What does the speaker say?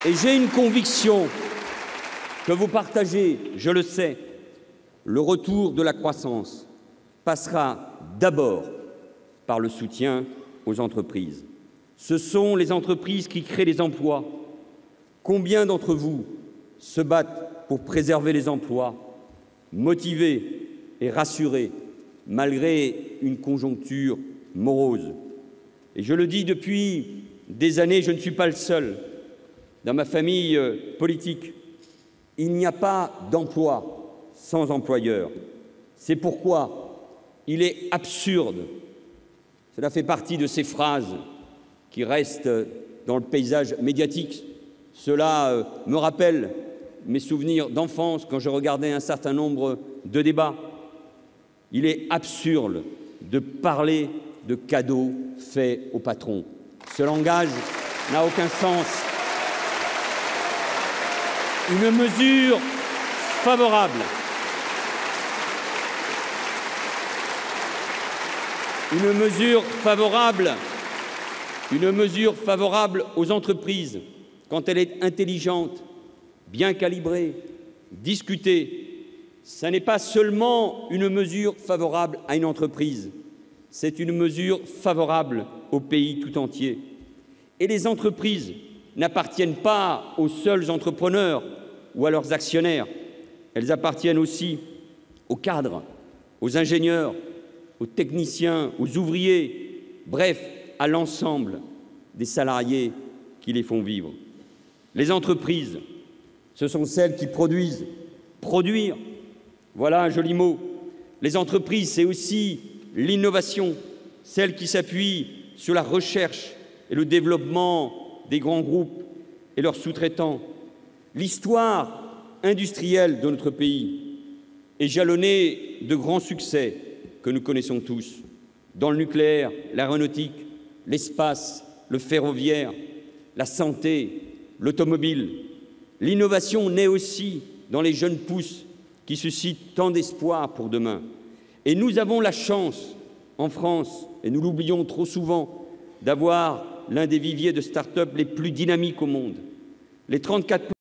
Et j'ai une conviction que vous partagez, je le sais, le retour de la croissance passera d'abord par le soutien aux entreprises. Ce sont les entreprises qui créent les emplois. Combien d'entre vous se battent pour préserver les emplois, motivés et rassurés, malgré une conjoncture morose? Et je le dis depuis des années, je ne suis pas le seul. Dans ma famille politique, il n'y a pas d'emploi sans employeur. C'est pourquoi il est absurde, cela fait partie de ces phrases qui restent dans le paysage médiatique. Cela me rappelle mes souvenirs d'enfance quand je regardais un certain nombre de débats. Il est absurde de parler de cadeaux faits aux patrons. Ce langage n'a aucun sens. Une mesure favorable, aux entreprises, quand elle est intelligente, bien calibrée, discutée, ce n'est pas seulement une mesure favorable à une entreprise, c'est une mesure favorable au pays tout entier. Et les entreprises n'appartiennent pas aux seuls entrepreneurs ou à leurs actionnaires, elles appartiennent aussi aux cadres, aux ingénieurs, aux techniciens, aux ouvriers, bref, à l'ensemble des salariés qui les font vivre. Les entreprises, ce sont celles qui produisent. Produire, voilà un joli mot. Les entreprises, c'est aussi l'innovation, celle qui s'appuie sur la recherche et le développement des grands groupes et leurs sous-traitants. L'histoire industrielle de notre pays est jalonnée de grands succès que nous connaissons tous, dans le nucléaire, l'aéronautique, l'espace, le ferroviaire, la santé, l'automobile. L'innovation naît aussi dans les jeunes pousses qui suscitent tant d'espoir pour demain. Et nous avons la chance, en France, et nous l'oublions trop souvent, d'avoir l'un des viviers de start-up les plus dynamiques au monde. Les 34